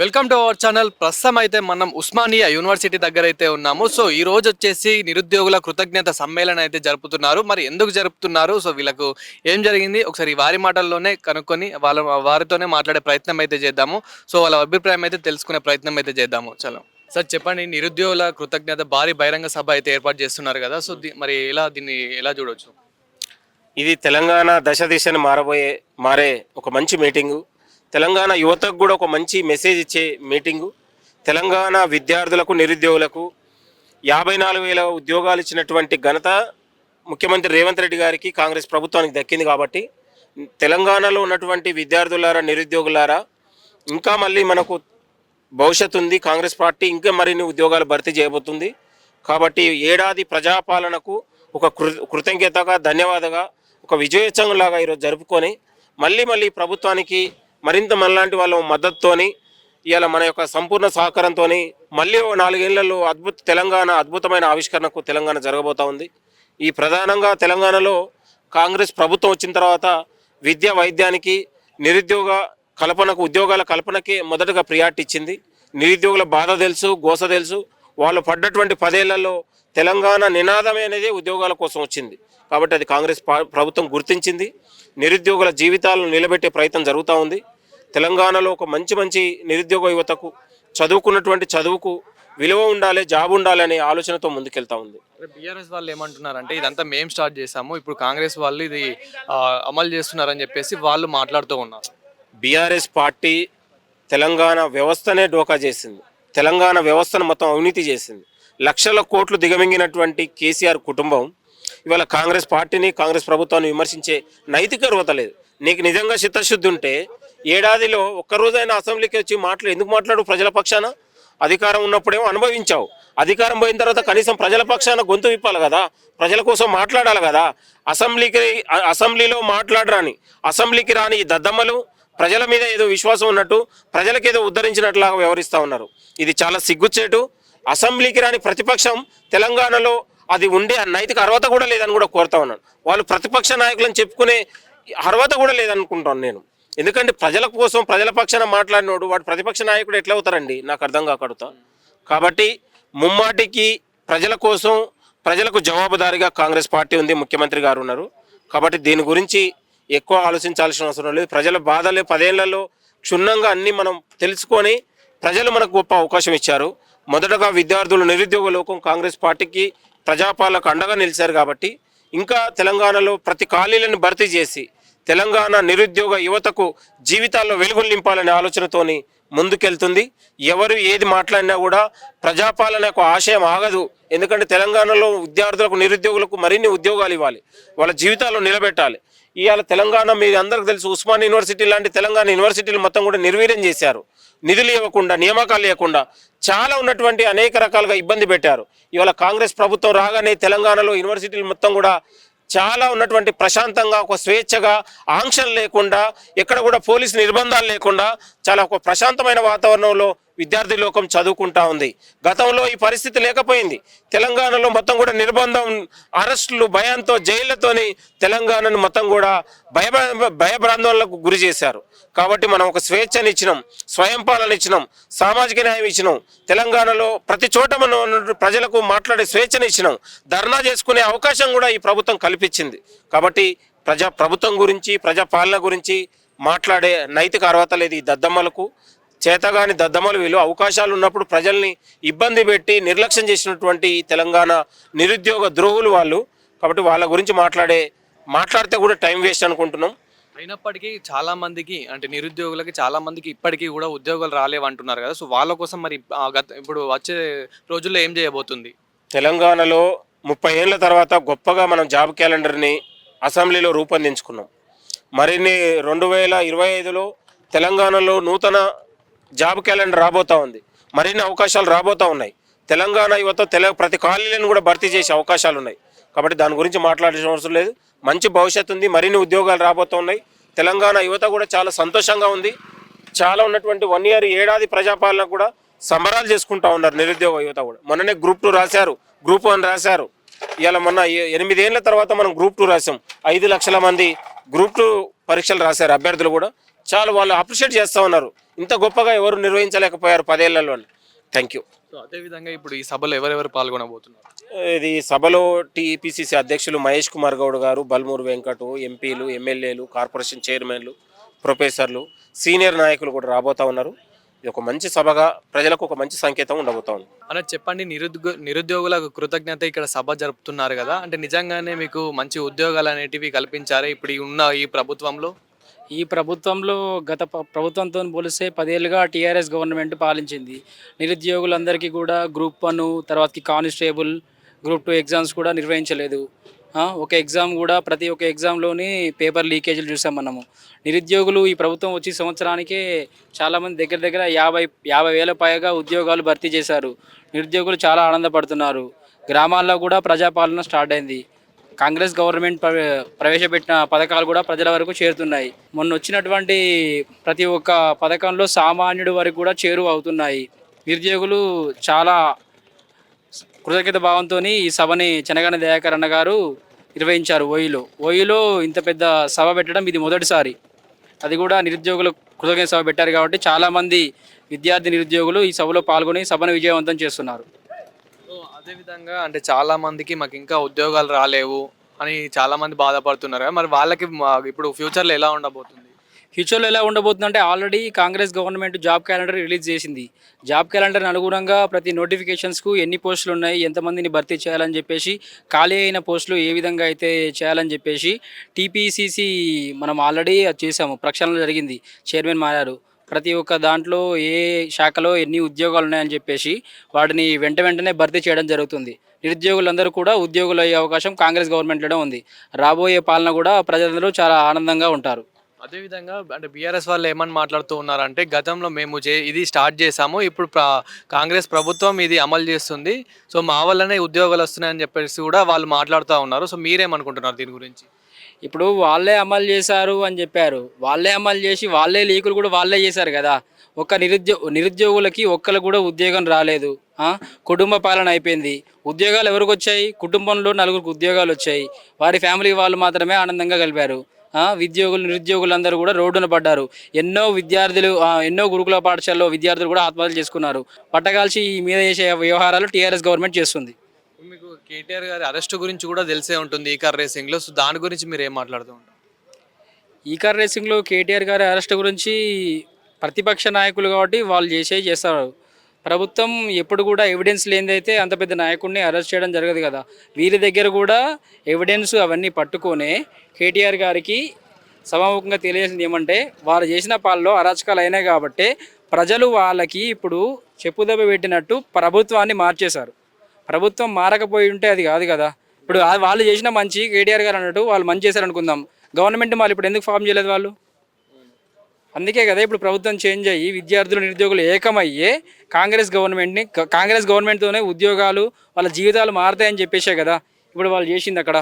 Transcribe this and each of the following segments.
Welcome to our channel. ప్రస్తుతం అయితే మనం ఉస్మానియా యూనివర్సిటీ దగ్గర అయితే ఉన్నాము. సో ఈ రోజు వచ్చేసి నిరుద్యోగుల కృతజ్ఞత సమ్మేళనం అయితే జరుపుతున్నారు. మరి ఎందుకు జరుపుతున్నారు, సో వీళ్ళకు ఏం జరిగింది ఒకసారి వారి మాటల్లోనే కనుక్కొని వారితోనే మాట్లాడే ప్రయత్నం అయితే చేద్దాము. సో వాళ్ళ అభిప్రాయం అయితే తెలుసుకునే ప్రయత్నం అయితే చేద్దాము. చలో సార్, చెప్పండి. నిరుద్యోగుల కృతజ్ఞత భారీ బహిరంగ సభ అయితే ఏర్పాటు చేస్తున్నారు కదా, సో మరి దీన్ని ఎలా చూడొచ్చు? ఇది తెలంగాణ దశ దిశను మారే ఒక మంచి మీటింగు. తెలంగాణ యువతకు కూడా ఒక మంచి మెసేజ్ ఇచ్చే మీటింగు. తెలంగాణ విద్యార్థులకు, నిరుద్యోగులకు 54,000 ఉద్యోగాలు ఇచ్చినటువంటి ఘనత ముఖ్యమంత్రి రేవంత్ రెడ్డి గారికి, కాంగ్రెస్ ప్రభుత్వానికి దక్కింది. కాబట్టి తెలంగాణలో ఉన్నటువంటి విద్యార్థులారా, నిరుద్యోగులారా, ఇంకా మళ్ళీ మనకు భవిష్యత్తు ఉంది. కాంగ్రెస్ పార్టీ ఇంకా మరిన్ని ఉద్యోగాలు భర్తీ చేయబోతుంది. కాబట్టి ఏడాది ప్రజాపాలనకు ఒక కృతజ్ఞతగా, ధన్యవాదగా, ఒక విజయోత్సవంలాగా ఈరోజు జరుపుకొని మళ్ళీ ప్రభుత్వానికి మరింత మనలాంటి వాళ్ళ మద్దతుతోని ఇవాళ మన యొక్క సంపూర్ణ సహకారంతో మళ్ళీ 4 ఏళ్లలో తెలంగాణ అద్భుతమైన ఆవిష్కరణకు తెలంగాణ జరగబోతూ ఉంది. ఈ ప్రధానంగా తెలంగాణలో కాంగ్రెస్ ప్రభుత్వం వచ్చిన తర్వాత విద్య, వైద్యానికి, నిరుద్యోగ కల్పనకు, ఉద్యోగాల కల్పనకి మొదటగా ప్రియారిటీ ఇచ్చింది. నిరుద్యోగుల బాధ తెలుసు, గోస తెలుసు. వాళ్ళు పడ్డటువంటి 10 ఏళ్లలో తెలంగాణ నినాదమే అనేది ఉద్యోగాల కోసం వచ్చింది. కాబట్టి అది కాంగ్రెస్ ప్రభుత్వం గుర్తించింది. నిరుద్యోగుల జీవితాలను నిలబెట్టే ప్రయత్నం జరుగుతూ ఉంది. తెలంగాణలో ఒక మంచి నిరుద్యోగ యువతకు చదువుకున్నటువంటి చదువుకు విలువ ఉండాలి, జాబ్ ఉండాలి అనే ఆలోచనతో ముందుకెళ్తా ఉంది. బీఆర్ఎస్ వాళ్ళు ఏమంటున్నారంటే ఇదంతా మేము స్టార్ట్ చేసాము, ఇప్పుడు కాంగ్రెస్ వాళ్ళు ఇది అమలు చేస్తున్నారని చెప్పేసి వాళ్ళు మాట్లాడుతూ ఉన్నారు. బీఆర్ఎస్ పార్టీ తెలంగాణ వ్యవస్థనే డోకా చేసింది. తెలంగాణ వ్యవస్థను మొత్తం అవినీతి చేసింది. లక్షల కోట్లు దిగమింగినటువంటి కేసీఆర్ కుటుంబం ఇవాళ కాంగ్రెస్ పార్టీని, కాంగ్రెస్ ప్రభుత్వాన్ని విమర్శించే నైతిక అర్హత లేదు. నీకు నిజంగా చిత్తశుద్ధి ఉంటే ఏడాదిలో ఒక్కరోజైనా అసెంబ్లీకి వచ్చి ఎందుకు మాట్లాడు? ప్రజల పక్షాన అధికారం ఉన్నప్పుడేమో అనుభవించావు, అధికారం పోయిన తర్వాత కనీసం ప్రజల పక్షాన గొంతు విప్పాలి కదా, ప్రజల కోసం మాట్లాడాలి కదా. అసెంబ్లీలో మాట్లాడరాని, అసెంబ్లీకి రాని ఈ దద్దమ్మలు ప్రజల మీద ఏదో విశ్వాసం ఉన్నట్టు, ప్రజలకేదో ఉద్ధరించినట్లాగా వ్యవహరిస్తూ ఉన్నారు. ఇది చాలా సిగ్గుచేటు. అసెంబ్లీకి రాని ప్రతిపక్షం తెలంగాణలో అది ఉండే నైతిక అర్హత కూడా లేదని కూడా కోరుతా ఉన్నాను. వాళ్ళు ప్రతిపక్ష నాయకులను చెప్పుకునే అర్హత కూడా లేదనుకుంటాను నేను. ఎందుకంటే ప్రజల కోసం, ప్రజల పక్షాన మాట్లాడినోడు వాడు ప్రతిపక్ష నాయకుడు ఎట్లా అవుతారండి? నాకు అర్థం కాకడుతా. కాబట్టి ముమ్మాటికి ప్రజల కోసం, ప్రజలకు జవాబుదారీగా కాంగ్రెస్ పార్టీ ఉంది, ముఖ్యమంత్రి గారు ఉన్నారు. కాబట్టి దీని గురించి ఎక్కువ ఆలోచించాల్సిన అవసరం లేదు. ప్రజల బాధలే 10 ఏళ్లలో క్షుణ్ణంగా అన్నీ మనం తెలుసుకొని ప్రజలు మనకు గొప్ప అవకాశం ఇచ్చారు. మొదటగా విద్యార్థులు, నిరుద్యోగ లోకం కాంగ్రెస్ పార్టీకి, ప్రజాపాలకు అండగా నిలిచారు. కాబట్టి ఇంకా తెలంగాణలో ప్రతి ఖాళీలను భర్తీ చేసి తెలంగాణ నిరుద్యోగ యువతకు జీవితాల్లో వెలుగులు నింపాలనే ఆలోచనతోని ముందుకెళ్తుంది. ఎవరు ఏది మాట్లాడినా కూడా ప్రజాపాలనకు ఆశయం ఆగదు. ఎందుకంటే తెలంగాణలో విద్యార్థులకు, నిరుద్యోగులకు మరిన్ని ఉద్యోగాలు ఇవ్వాలి, వాళ్ళ జీవితాల్లో నిలబెట్టాలి. ఇవాళ తెలంగాణ మీరు అందరికీ తెలుసు, ఉస్మాన్ యూనివర్సిటీ లాంటి తెలంగాణ యూనివర్సిటీలు మొత్తం కూడా నిర్వీర్యం చేశారు. నిధులు ఇవ్వకుండా, నియామకాలు ఇవ్వకుండా చాలా ఉన్నటువంటి అనేక రకాలుగా ఇబ్బంది పెట్టారు. ఇవాళ కాంగ్రెస్ ప్రభుత్వం రాగానే తెలంగాణలో యూనివర్సిటీలు మొత్తం కూడా చాలా ఉన్నటువంటి ప్రశాంతంగా, ఒక స్వేచ్ఛగా, ఆంక్షలు లేకుండా, ఎక్కడ కూడా పోలీసు నిర్బంధాలు లేకుండా చాలా ఒక ప్రశాంతమైన వాతావరణంలో విద్యార్థి లోకం చదువుకుంటా ఉంది. గతంలో ఈ పరిస్థితి లేకపోయింది. తెలంగాణలో మొత్తం కూడా నిర్బంధం, అరెస్టులు, భయంతో, జైళ్లతోని తెలంగాణను మొత్తం కూడా భయభ్రాందోళనకు గురి చేశారు. కాబట్టి మనం ఒక స్వేచ్ఛనిచ్చినాం, స్వయం పాలన ఇచ్చినాం, సామాజిక న్యాయం ఇచ్చినాం. తెలంగాణలో ప్రతి చోట మనం ప్రజలకు మాట్లాడే స్వేచ్ఛనిచ్చినాం. ధర్నా చేసుకునే అవకాశం కూడా ఈ ప్రభుత్వం కల్పించింది. కాబట్టి ప్రభుత్వం గురించి, ప్రజాపాలన గురించి మాట్లాడే నైతిక అర్హత లేదు ఈ దద్దమ్మలకు. చేతగాని దద్దమ్మలు వీళ్ళు అవకాశాలు ఉన్నప్పుడు ప్రజల్ని ఇబ్బంది పెట్టి నిర్లక్ష్యం చేసినటువంటి తెలంగాణ నిరుద్యోగ ద్రోహులు వాళ్ళు. కాబట్టి వాళ్ళ గురించి మాట్లాడితే కూడా టైం వేస్ట్ అనుకుంటున్నాం. అయినప్పటికీ చాలా మందికి, అంటే నిరుద్యోగులకి చాలా మందికి ఇప్పటికీ కూడా ఉద్యోగాలు రాలేవంటున్నారు కదా, సో వాళ్ళ కోసం మరి ఇప్పుడు వచ్చే రోజుల్లో ఏం చేయబోతుంది? తెలంగాణలో 30 ఏళ్ల తర్వాత గొప్పగా మనం జాబ్ క్యాలెండర్ని అసెంబ్లీలో రూపొందించుకున్నాం. మరిన్ని 2025లో తెలంగాణలో నూతన జాబ్ క్యాలెండర్ రాబోతూ ఉంది. మరిన్ని అవకాశాలు రాబోతూ ఉన్నాయి. తెలంగాణ యువత ప్రతి ఖాళీలను కూడా భర్తీ చేసే అవకాశాలు ఉన్నాయి. కాబట్టి దాని గురించి మాట్లాడాల్సిన అవసరం లేదు. మంచి భవిష్యత్తు ఉంది, మరిన్ని ఉద్యోగాలు రాబోతూ ఉన్నాయి. తెలంగాణ యువత కూడా చాలా సంతోషంగా ఉంది. చాలా ఉన్నటువంటి 1 ఇయర్, ఏడాది ప్రజాపాలన కూడా సంబరాలు చేసుకుంటా ఉన్నారు నిరుద్యోగ యువత కూడా. మొన్ననే గ్రూప్ 2 రాశారు, గ్రూప్ 1 రాశారు. ఇవాళ మొన్న 8 ఏళ్ల తర్వాత మనం గ్రూప్ 2 రాసాం. 5 లక్షల మంది గ్రూప్ 2 పరీక్షలు రాశారు అభ్యర్థులు కూడా. చాలా వాళ్ళు అప్రిషియేట్ చేస్తూ ఉన్నారు. ఇంత గొప్పగా ఎవరు నిర్వహించలేకపోయారు 10 ఏళ్లలో. Thank you. సో అదేవిధంగా ఇప్పుడు ఈ సభలో ఎవరెవరు పాల్గొనబోతున్నారు? ఇది సభలో టీపీసీసీ అధ్యక్షులు మహేష్ కుమార్ గౌడ్ గారు, బల్మూరు వెంకటు, ఎంపీలు, ఎమ్మెల్యేలు, కార్పొరేషన్ చైర్మన్లు, ప్రొఫెసర్లు, సీనియర్ నాయకులు కూడా రాబోతా ఉన్నారు. ఇది ఒక మంచి సభగా ప్రజలకు ఒక మంచి సంకేతం ఉండబోతా ఉంది. అన్నది చెప్పండి, నిరుద్యోగులకు కృతజ్ఞత ఇక్కడ సభ జరుపుతున్నారు కదా, అంటే నిజంగానే మీకు మంచి ఉద్యోగాలు అనేటివి కల్పించారు ఇప్పుడు ఉన్న ఈ ప్రభుత్వంలో? ఈ ప్రభుత్వంలో గత ప్రభుత్వంతో పోలిస్తే 10 ఏళ్ళుగా టీఆర్ఎస్ గవర్నమెంట్ పాలించింది. నిరుద్యోగులందరికీ కూడా గ్రూప్ 1 తర్వాతకి కానిస్టేబుల్, గ్రూప్ 2 ఎగ్జామ్స్ కూడా నిర్వహించలేదు. ఒక ఎగ్జామ్ కూడా ప్రతి ఒక్క ఎగ్జామ్లోని పేపర్ లీకేజీలు చూసాం మనము. నిరుద్యోగులు ఈ ప్రభుత్వం వచ్చి సంవత్సరానికే చాలామంది దగ్గర దగ్గర 50,000 పైగా ఉద్యోగాలు భర్తీ చేశారు. నిరుద్యోగులు చాలా ఆనందపడుతున్నారు. గ్రామాల్లో కూడా ప్రజాపాలన స్టార్ట్ అయింది. కాంగ్రెస్ గవర్నమెంట్ ప్రవేశపెట్టిన పథకాలు కూడా ప్రజల వరకు చేరుతున్నాయి. మొన్న వచ్చినటువంటి ప్రతి ఒక్క పథకంలో సామాన్యుడి వరకు కూడా చేరువ అవుతున్నాయి. నిరుద్యోగులు చాలా కృతజ్ఞత భావంతో ఈ సభని చెనగాని దయాకర్ అన్న గారు నిర్వహించారు. ఓయిలో ఇంత పెద్ద సభ పెట్టడం ఇది మొదటిసారి. అది కూడా నిరుద్యోగులు కృతజ్ఞత సభ పెట్టారు కాబట్టి చాలామంది విద్యార్థి నిరుద్యోగులు ఈ సభలో పాల్గొని సభను విజయవంతం చేస్తున్నారు. సో అదేవిధంగా అంటే చాలా మందికి మాకు ఇంకా ఉద్యోగాలు రాలేవు అని చాలా మంది బాధపడుతున్నారు కదా, మరి వాళ్ళకి ఇప్పుడు ఫ్యూచర్లో ఎలా ఉండబోతుంది? ఫ్యూచర్లో ఎలా ఉండబోతుందంటే already Congress government job calendar release చేసింది. జాబ్ క్యాలెండర్ అనుగుణంగా ప్రతి నోటిఫికేషన్స్కు ఎన్ని పోస్టులు ఉన్నాయి, ఎంతమందిని భర్తీ చేయాలని చెప్పేసి, ఖాళీ అయిన పోస్టులు ఏ విధంగా అయితే చేయాలని చెప్పేసి టీపీసీసీ మనం ఆల్రెడీ చేసాము. ప్రక్షాళన జరిగింది, చైర్మన్ మారారు. ప్రతి ఒక్క దాంట్లో ఏ శాఖలో ఎన్ని ఉద్యోగాలు ఉన్నాయని చెప్పేసి వాటిని వెంటనే భర్తీ చేయడం జరుగుతుంది. నిరుద్యోగులందరూ కూడా ఉద్యోగులు అయ్యే అవకాశం కాంగ్రెస్ గవర్నమెంట్లోనే ఉంది. రాబోయే పాలన కూడా ప్రజలందరూ చాలా ఆనందంగా ఉంటారు. అదేవిధంగా అంటే బీఆర్ఎస్ వాళ్ళు ఏమని మాట్లాడుతూ ఉన్నారంటే, గతంలో మేము ఇది స్టార్ట్ చేసాము, ఇప్పుడు కాంగ్రెస్ ప్రభుత్వం ఇది అమలు చేస్తుంది, సో మా వల్లనే ఉద్యోగాలు వస్తున్నాయని చెప్పేసి కూడా వాళ్ళు మాట్లాడుతూ ఉన్నారు. సో మీరేమనుకుంటున్నారు దీని గురించి? ఇప్పుడు వాళ్ళే అమలు చేశారు అని చెప్పారు. వాళ్ళే అమలు చేసి వాళ్ళే లీకులు కూడా వాళ్ళే చేశారు కదా. ఒక నిరుద్యోగులకి ఒక్కరికి కూడా ఉద్యోగం రాలేదు. కుటుంబ పాలన అయిపోయింది. ఉద్యోగాలు ఎవరికి వచ్చాయి? కుటుంబంలో 4 ఉద్యోగాలు వచ్చాయి. వారి ఫ్యామిలీ వాళ్ళు మాత్రమే ఆనందంగా గలిపారు. నిరుద్యోగులందరూ కూడా రోడ్డున పడ్డారు. ఎన్నో గురుకుల పాఠశాలలో విద్యార్థులు కూడా ఆత్మహత్యలు చేసుకున్నారు. పట్టగాల్చి ఈ మీద చేసే వ్యవహారాలు టీఆర్ఎస్ గవర్నమెంట్ చేస్తుంది. మీకు కేటీఆర్ గారి అరెస్ట్ గురించి కూడా తెలిసే ఉంటుంది ఈ కార్ రేసింగ్లో, సో దాని గురించి మీరు ఏం మాట్లాడుతూ ఉంటారు? ఈ కార్ రేసింగ్లో కేటీఆర్ గారి అరెస్ట్ గురించి ప్రతిపక్ష నాయకులు కాబట్టి వాళ్ళు చేస్తారు. ప్రభుత్వం ఎప్పుడు కూడా ఎవిడెన్స్ లేనిదైతే అంత పెద్ద నాయకుడిని అరెస్ట్ చేయడం జరగదు కదా. వీరి దగ్గర కూడా ఎవిడెన్స్ అవన్నీ పట్టుకొనే కేటీఆర్ గారికి సభాముఖంగా తెలియజేసింది ఏమంటే, వారు చేసిన పాలలో అరాచకాలు అయినాయి కాబట్టి ప్రజలు వాళ్ళకి ఇప్పుడు చెప్పుదెబ్బ పెట్టినట్టు ప్రభుత్వాన్ని మార్చేశారు. ప్రభుత్వం మారకపోయి ఉంటే అది కాదు కదా. ఇప్పుడు వాళ్ళు చేసిన మంచి కేటీఆర్ గారు అన్నట్టు వాళ్ళు మంచి చేశారు అనుకుందాం. గవర్నమెంట్ వాళ్ళు ఇప్పుడు ఎందుకు ఫామ్ చేయలేదు వాళ్ళు? అందుకే కదా ఇప్పుడు ప్రభుత్వం చేంజ్ అయ్యి విద్యార్థులు నిరుద్యోగులు ఏకమయ్యే కాంగ్రెస్ గవర్నమెంట్తోనే ఉద్యోగాలు వాళ్ళ జీవితాలు మారుతాయని చెప్పేసే కదా ఇప్పుడు వాళ్ళు చేసింది అక్కడ.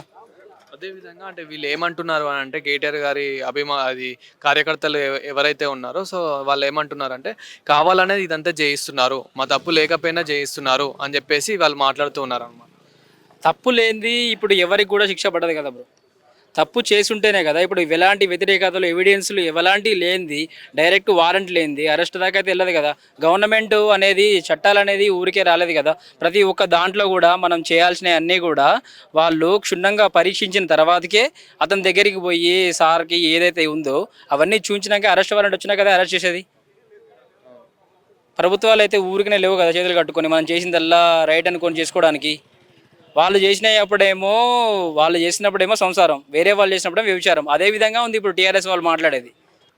అదేవిధంగా అంటే వీళ్ళు ఏమంటున్నారు అని అంటే, కేటీఆర్ గారి కార్యకర్తలు ఎవరైతే ఉన్నారో సో వాళ్ళు ఏమంటున్నారంటే, కావాలనేది ఇదంతా చేయిస్తున్నారు, మా తప్పు లేకపోయినా చేయిస్తున్నారు అని చెప్పేసి వాళ్ళు మాట్లాడుతూ ఉన్నారు అన్నమాట. తప్పు లేనిది ఇప్పుడు ఎవరికి కూడా శిక్ష పడదు కదా బ్రో. తప్పు చేసుంటేనే కదా. ఇప్పుడు ఎలాంటి వ్యతిరేకతలు ఎవిడెన్స్లు ఎలాంటి లేనిది, డైరెక్ట్ వారెంట్ లేనిది అరెస్ట్ దాకా అయితే వెళ్ళదు కదా. గవర్నమెంట్ అనేది చట్టాలు అనేది ఊరికే రాలేదు కదా. ప్రతి ఒక్క దాంట్లో కూడా మనం చేయాల్సినవి అన్నీ కూడా వాళ్ళు క్షుణ్ణంగా పరీక్షించిన తర్వాతకే అతని దగ్గరికి పోయి సార్కి ఏదైతే ఉందో అవన్నీ చూపించినాక అరెస్ట్ వారెంట్ వచ్చినా కదా అరెస్ట్ చేసేది. ప్రభుత్వాలు అయితే ఊరికనే లేవు కదా చేతులు కట్టుకొని మనం చేసిందల్లా రైట్ అనుకొని చేసుకోవడానికి. వాళ్ళు చేసినప్పుడేమో సంసారం, వేరే వాళ్ళు చేసినప్పుడేమో వ్యభిచారం. అదే విధంగా ఉంది ఇప్పుడు టీఆర్ఎస్ వాళ్ళు మాట్లాడేది.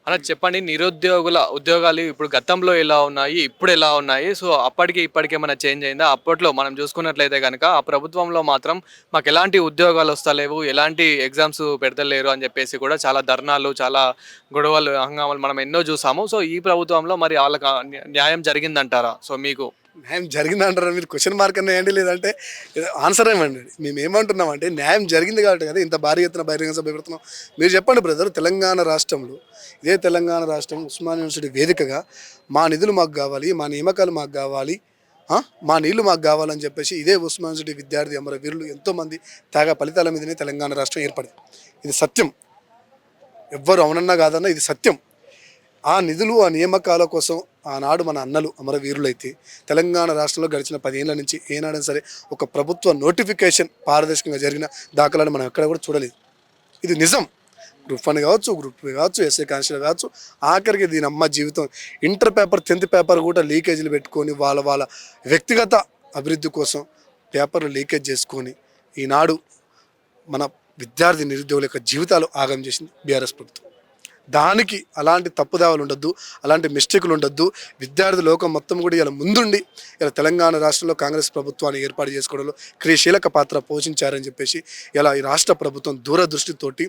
అలా చెప్పండి, ఉద్యోగాలు ఇప్పుడు గతంలో ఎలా ఉన్నాయి, ఇప్పుడు ఎలా ఉన్నాయి, సో అప్పటికి ఇప్పటికి ఏమైనా చేంజ్ అయిందా? అప్పట్లో మనం చూసుకున్నట్లయితే కనుక ఆ ప్రభుత్వంలో మాత్రం మాకు ఎలాంటి ఉద్యోగాలు వస్తలేవు, ఎలాంటి ఎగ్జామ్స్ పెడతలేరు అని చెప్పేసి కూడా చాలా ధర్నాలు, చాలా గొడవలు, హంగామాలు మనం ఎన్నో చూసాము. సో ఈ ప్రభుత్వంలో మరి వాళ్ళకి న్యాయం జరిగిందంటారా? సో మీకు న్యాయం జరిగిందంటారా? మీరు క్వశ్చన్ మార్క్ అన్న వేయండి, లేదంటే ఆన్సర్ ఏమండి. మేము ఏమంటున్నామంటే న్యాయం జరిగింది కాబట్టి కదా ఇంత భారీ ఎత్తున బహిరంగ సభ పెడుతున్నాం. మీరు చెప్పండి బ్రదర్, తెలంగాణ రాష్ట్రంలో ఇదే తెలంగాణ రాష్ట్రం ఉస్మానియా యూనివర్సిటీ వేదికగా మా నిధులు మాకు కావాలి, మా నియామకాలు మాకు కావాలి, మా నీళ్లు మాకు కావాలని చెప్పేసి ఇదే ఉస్మానియా యూనివర్సిటీ విద్యార్థి అమరవీరులు ఎంతోమంది త్యాగ ఫలితాల మీదనే తెలంగాణ రాష్ట్రం ఏర్పడింది. ఇది సత్యం, ఎవ్వరు అవునన్నా కాదన్నా ఇది సత్యం. ఆ నిధులు ఆ నియామకాల కోసం ఆనాడు మన అన్నలు అమరవీరులైతే తెలంగాణ రాష్ట్రంలో గడిచిన 10 ఏళ్ల నుంచి ఏనాడైనా సరే ఒక ప్రభుత్వ నోటిఫికేషన్ పారదర్శకంగా జరిగిన దాఖలాలు మనం ఎక్కడ కూడా చూడలేదు. ఇది నిజం. గ్రూప్ 1 కావచ్చు, గ్రూప్ 2 కావచ్చు, ఎస్ఐ కానిస్టేబుల్ కావచ్చు, ఆఖరికి దీని అమ్మ జీవితం ఇంటర్ పేపర్ 10th పేపర్ కూడా లీకేజీలు పెట్టుకొని వాళ్ళ వ్యక్తిగత అభివృద్ధి కోసం పేపర్లు లీకేజ్ చేసుకొని ఈనాడు మన విద్యార్థి నిరుద్యోగుల యొక్క జీవితాలు ఆగం చేసింది బీఆర్ఎస్ ప్రభుత్వం. దానికి అలాంటి తప్పుదావలు ఉండొద్దు, అలాంటి మిస్టేకులు ఉండొద్దు. విద్యార్థి లోకం మొత్తం కూడా ఇలా ముందుండి ఇలా తెలంగాణ రాష్ట్రంలో కాంగ్రెస్ ప్రభుత్వాన్ని ఏర్పాటు చేసుకోవడంలో క్రియాశీలక పాత్ర పోషించారని చెప్పేసి ఇలా ఈ రాష్ట్ర ప్రభుత్వం దూరదృష్టితోటి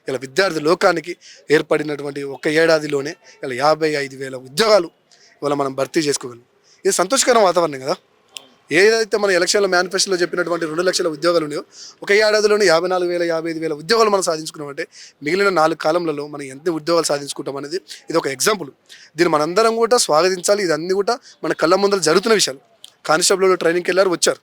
ఇలా విద్యార్థి లోకానికి ఏర్పడినటువంటి ఒక ఏడాదిలోనే ఇలా 55,000 ఉద్యోగాలు ఇవాళ మనం భర్తీ చేసుకోగలం. ఇది సంతోషకరం వాతావరణం కదా. ఏదైతే మన ఎలక్షన్ల మేనిఫెస్టోలో చెప్పినటువంటి 2 లక్షల ఉద్యోగాలు ఉన్నాయో ఒక ఏడాదిలోనే 54,000 55,000 ఉద్యోగాలు మనం సాధించుకున్నామంటే మిగిలిన 4 కాలంలలో మనం ఎంత ఉద్యోగాలు సాధించుకుంటాం అనేది ఇది ఒక ఎగ్జాంపుల్. దీన్ని మనందరం కూడా స్వాగతించాలి. ఇది అన్ని కూడా మన కళ్ళ ముందర జరుగుతున్న విషయాలు. కానిస్టేబుల్ ట్రైనింగ్కి వెళ్ళారు, వచ్చారు.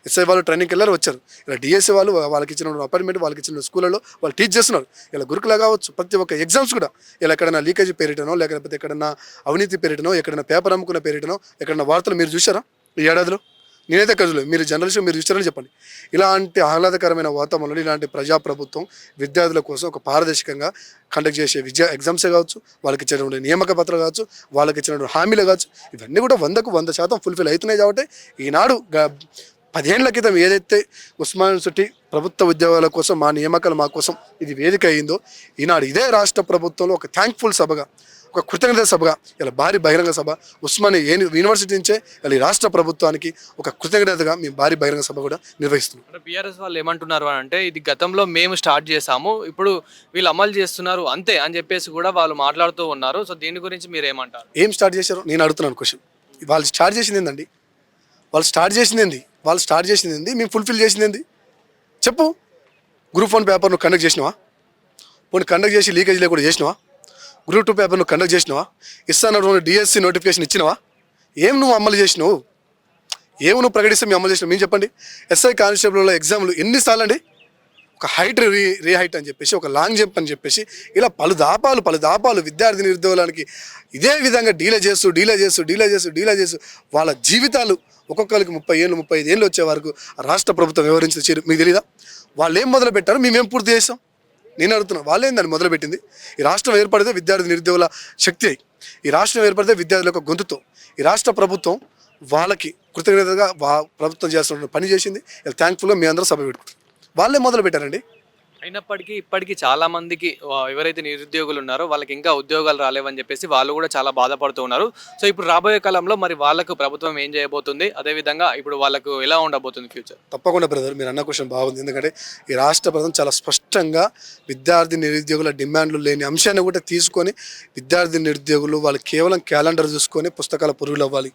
ఎస్ఐ వాళ్ళు ట్రైనింగ్కి వెళ్ళారు, వచ్చారు. ఇలా డిఎస్సీ వాళ్ళు వాళ్ళకి ఇచ్చిన అపాయింట్మెంట్ వాళ్ళకి ఇచ్చిన స్కూళ్ళలో వాళ్ళు టీచ్ చేస్తున్నారు. ఇలా గురుకులా కావచ్చు, ప్రతి ఒక్క ఎగ్జామ్స్ కూడా ఇలా ఎక్కడైనా లీకేజీ పేరిటనో లేకపోతే ఎక్కడన్నా అవినీతి పేరిటనో ఎక్కడైనా పేపర్ అమ్ముకున్న పేరిటనో ఎక్కడన్నా వార్తలు మీరు చూసారా ఈ ఏడాదిలో? నేనైతే ఎక్కడ చూడలేదు. మీరు జర్నలిస్ట్ మీరు చూస్తారని చెప్పండి. ఇలాంటి ఆహ్లాదకరమైన వాతావరణంలో ఇలాంటి ప్రజాప్రభుత్వం విద్యార్థుల కోసం ఒక పారదర్శకంగా కండక్ట్ చేసే ఎగ్జామ్సే కావచ్చు, వాళ్ళకి ఇచ్చినటువంటి నియామక పత్రాలు కావచ్చు, వాళ్ళకి ఇచ్చినటువంటి హామీలు కావచ్చు, ఇవన్నీ కూడా 100% ఫుల్ఫిల్ అవుతున్నాయి. కాబట్టి ఈనాడు 10 ఏళ్ల క్రితం ఏదైతే ఉస్మానియా యూనివర్సిటీ ప్రభుత్వ ఉద్యోగాల కోసం మా నియామకాలు మా కోసం ఇది వేదిక అయిందో ఈనాడు ఇదే రాష్ట్ర ప్రభుత్వంలో ఒక థ్యాంక్ఫుల్ సభగా, ఒక కృతజ్ఞత సభగా ఇలా భారీ బహిరంగ సభ ఉస్మానియా యూనివర్సిటీ నుంచే ఇలా ఈ రాష్ట్ర ప్రభుత్వానికి ఒక కృతజ్ఞతగా మేము భారీ బహిరంగ సభ కూడా నిర్వహిస్తున్నాం. అంటే బీఆర్ఎస్ వాళ్ళు ఏమంటున్నారు అని అంటే ఇది గతంలో మేము స్టార్ట్ చేసాము, ఇప్పుడు వీళ్ళు అమలు చేస్తున్నారు అంతే అని చెప్పేసి కూడా వాళ్ళు మాట్లాడుతూ ఉన్నారు. సో దీని గురించి మీరు ఏమంటారు? ఏం స్టార్ట్ చేశారు నేను అడుగుతున్నాను క్వశ్చన్. వాళ్ళు స్టార్ట్ చేసింది ఏందండి? వాళ్ళు స్టార్ట్ చేసింది ఏంది? మేము ఫుల్ఫిల్ చేసింది ఏంది చెప్పు. గ్రూప్ 1 పేపర్ నువ్వు కండక్ట్ చేసినావా? పోనీ కండక్ట్ చేసి లీకేజీలో కూడా చేసినావా? గ్రూప్ 2 పేపర్ నువ్వు కండక్ట్ చేసినావా? ఇస్తాను డిఎస్సి నోటిఫికేషన్ ఇచ్చినావా? ఏం నువ్వు అమలు చేసినావు? ఏమి నువ్వు ప్రకటిస్తే మేము అమలు చేసినావు మేము చెప్పండి. ఎస్ఐ కానిస్టేబుల్ ఎగ్జామ్లు ఎన్నిసార్లు అండి? ఒక హైట్ రీహైట్ అని చెప్పేసి, ఒక లాంగ్ జంప్ అని చెప్పేసి ఇలా పలు దాపాలు విద్యార్థి నిరుద్యోగానికి ఇదే విధంగా డీలే చేస్తూ వాళ్ళ జీవితాలు ఒక్కొక్కరికి 30 ఏళ్ళు 35 ఏళ్ళు వచ్చే వరకు రాష్ట్ర ప్రభుత్వం వివరించింది. మీకు తెలీదా? వాళ్ళు ఏం మొదలు పెట్టారు, మేమేం పూర్తి చేస్తాం? నేను అడుగుతున్నాను. వాళ్ళేం దాన్ని మొదలుపెట్టింది? ఈ రాష్ట్రం ఏర్పడితే విద్యార్థి నిరుద్యోగుల శక్తి అయి, ఈ రాష్ట్రం ఏర్పడితే విద్యార్థుల యొక్క గొంతుతో ఈ రాష్ట్ర ప్రభుత్వం వాళ్ళకి కృతజ్ఞతగా ప్రభుత్వం చేస్తున్న పని చేసింది. ఇలా థ్యాంక్ఫుల్గా మీ అందరూ సభ పెట్టుకుంటారు. వాళ్ళే మొదలు పెట్టారండి. అయినప్పటికీ ఇప్పటికీ చాలా మందికి ఎవరైతే నిరుద్యోగులు ఉన్నారో వాళ్ళకి ఇంకా ఉద్యోగాలు రాలేవని చెప్పేసి వాళ్ళు కూడా చాలా బాధపడుతూ ఉన్నారు. సో ఇప్పుడు రాబోయే కాలంలో మరి వాళ్ళకు ప్రభుత్వం ఏం చేయబోతుంది, అదేవిధంగా ఇప్పుడు వాళ్ళకు ఎలా ఉండబోతుంది ఫ్యూచర్? తప్పకుండా బ్రదర్, మీరు అన్న క్వశ్చన్ బాగుంది. ఎందుకంటే ఈ రాష్ట్ర ప్రభుత్వం చాలా స్పష్టంగా విద్యార్థి నిరుద్యోగుల డిమాండ్లు లేని అంశాన్ని కూడా తీసుకొని విద్యార్థి నిరుద్యోగులు వాళ్ళు కేవలం క్యాలెండర్ చూసుకొని పుస్తకాల పురుగులు అవ్వాలి,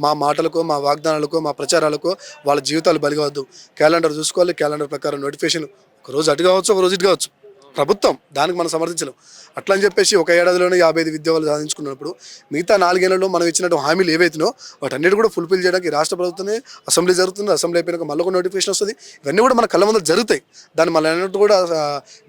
మా మాటలకో మా వాగ్దానాలకో మా ప్రచారాలకో వాళ్ళ జీవితాలు బలిగవద్దు. క్యాలెండర్ చూసుకోవాలి, క్యాలెండర్ ప్రకారం నోటిఫికేషన్ ఒక రోజు అటు కావచ్చు, ఒక రోజు ఇటు కావచ్చు. ప్రభుత్వం దానికి మనం సమర్థించలేం. అట్లా అని చెప్పేసి ఒక ఏడాదిలోనే 55 ఉద్యోగాలు సాధించుకున్నప్పుడు మిగతా 4 ఏళ్లలో మనం ఇచ్చినట్టు హామీలు ఏవైతున్నాయో వాటన్నిటి కూడా ఫుల్ఫిల్ చేయడానికి రాష్ట్ర ప్రభుత్వమే అసెంబ్లీ జరుగుతుంది. అసెంబ్లీ అయిపోయినాక మళ్ళీ ఒక నోటిఫికేషన్ వస్తుంది. ఇవన్నీ కూడా మన కళ్ళ ముందు జరుగుతాయి. దాన్ని మళ్ళీ అన్నట్టు కూడా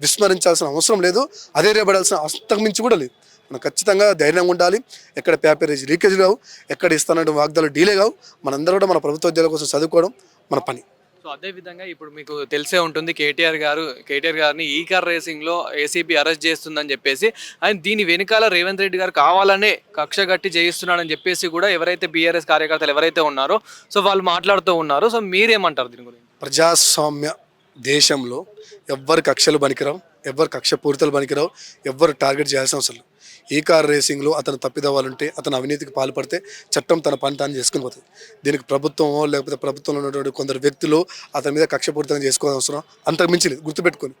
విస్మరించాల్సిన అవసరం లేదు, అదే రేపడాల్సిన అంతకుమించి కూడా లేదు. మనం ఖచ్చితంగా ధైర్యంగా ఉండాలి. ఎక్కడ పేపరేజ్ లీకేజ్ కావు, ఎక్కడ ఇస్తున్నట్టు వాగ్దాలు డీలే కావు. మనందరూ కూడా మన ప్రభుత్వ ఉద్యోగాల కోసం చదువుకోవడం మన పని. సో అదేవిధంగా ఇప్పుడు మీకు తెలిసే ఉంటుంది కేటీఆర్ గారిని ఈ కార్ రేసింగ్లో ఏసీబీ అరెస్ట్ చేస్తుందని చెప్పేసి, ఆయన దీని వెనకాల రేవంత్ రెడ్డి గారు కావాలనే కక్ష కట్టి చేయిస్తున్నాడని చెప్పేసి కూడా ఎవరైతే బీఆర్ఎస్ కార్యకర్తలు ఎవరైతే ఉన్నారో సో వాళ్ళు మాట్లాడుతూ ఉన్నారు. సో మీరేమంటారు దీని గురించి? ప్రజాస్వామ్య దేశంలో ఎవ్వరు కక్షలు పనికిరావు, ఎవ్వరు కక్ష పూరితలు పనికిరావు, ఎవ్వరు టార్గెట్ చేయాల్సిన అవసరం లేదు. ఈ కార్ రేసింగ్లో అతను తప్పిదవ్వాలంటే, అతను అవినీతికి పాల్పడితే చట్టం తన పని తాను చేసుకుని పోతుంది. దీనికి ప్రభుత్వమో లేకపోతే ప్రభుత్వంలో ఉన్నటువంటి కొందరు వ్యక్తులు అతని మీద కక్షపూరితంగా చేసుకోవాల్సిన అవసరం అంతకు మించి లేదు. గుర్తుపెట్టుకొని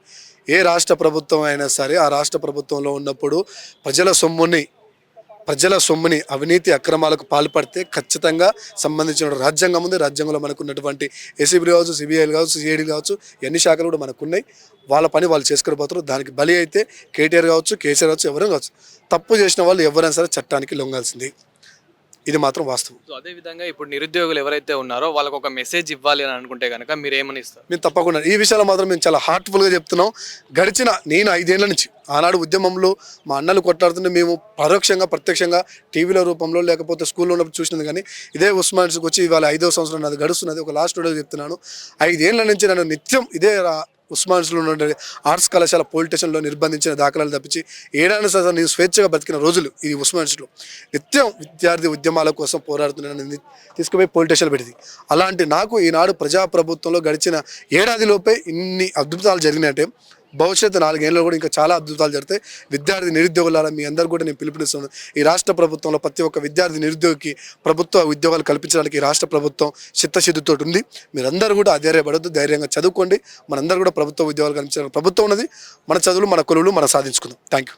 ఏ రాష్ట్ర ప్రభుత్వం అయినా సరే ఆ రాష్ట్ర ప్రభుత్వంలో ఉన్నప్పుడు ప్రజల సొమ్ముని అవినీతి అక్రమాలకు పాల్పడితే ఖచ్చితంగా సంబంధించిన రాజ్యాంగం ఉంది. రాజ్యాంగంలో మనకు ఉన్నటువంటి ఏసీబీ కావచ్చు, సిబిఐలు కావచ్చు, సిఐడి కావచ్చు, ఎన్ని శాఖలు కూడా మనకు ఉన్నాయి. వాళ్ళ పని వాళ్ళు చేసుకుని పోతారు. దానికి బలి అయితే కేటీఆర్ కావచ్చు, కేసీఆర్ కావచ్చు, ఎవరైనా కావచ్చు. తప్పు చేసిన వాళ్ళు ఎవరైనా సరే చట్టానికి లొంగాల్సింది. ఇది మాత్రం వాస్తవం. సో అదే విధంగా ఇప్పుడు నిరుద్యోగులు ఎవరైతే ఉన్నారో వాళ్ళకి ఒక మెసేజ్ ఇవ్వాలి అని అనుకుంటే కనుక మీరు ఏమని ఇస్తారు? మేము తప్పకుండా ఈ విషయాలు మాత్రం మేము చాలా హార్ట్ఫుల్గా చెప్తున్నాం. నేను 5 ఏళ్ల నుంచి ఆనాడు ఉద్యమంలో మా అన్నలు కొట్లాడుతుంటే మేము పరోక్షంగా ప్రత్యక్షంగా టీవీల రూపంలో లేకపోతే స్కూల్లో ఉన్నప్పుడు చూసినది. కానీ ఇదే ఉస్మానియాకి వచ్చి ఇవాళ 5వ సంవత్సరం నాది గడుస్తున్నది. ఒక లాస్ట్ వీడియో చెప్తున్నాను, 5 ఏళ్ల నుంచి నన్ను నిత్యం ఇదే ఉస్మానియాలో ఉన్న ఆర్ట్స్ కళాశాల పోలీస్ స్టేషన్లో నిర్బంధించిన దాఖలాలు తప్పించి ఏడాది సార్ నేను స్వేచ్ఛగా బతికిన రోజులు ఈ ఉస్మానియాలో. నిత్యం విద్యార్థి ఉద్యమాల కోసం పోరాడుతున్నాను, తీసుకుపోయి పోలీస్ స్టేషన్లో పెట్టింది. అలాంటి నాకు ఈనాడు ప్రజాప్రభుత్వంలో గడిచిన ఏడాదిలోపే ఇన్ని అద్భుతాలు జరిగినట్టే భవిష్యత్తు 4 ఏళ్ళలో కూడా ఇంకా చాలా అద్భుతాలు జరుగుతాయి. విద్యార్థి నిరుద్యోగులారా మీ అందరూ కూడా నేను పిలుపునిస్తున్నాను. ఈ రాష్ట్ర ప్రభుత్వంలో ప్రతి ఒక్క విద్యార్థి నిరుద్యోగికి ప్రభుత్వ ఉద్యోగాలు కల్పించడానికి ఈ రాష్ట్ర ప్రభుత్వం చిత్తశుద్ధితో ఉంది. మీరందరూ కూడా అధైర్యపడద్దు, ధైర్యంగా చదువుకోండి. మనందరూ కూడా ప్రభుత్వ ఉద్యోగాలు కల్పించడానికి ప్రభుత్వం ఉన్నది. మన చదువులు మన కొలువులు మనం సాధించుకుందాం. Thank you.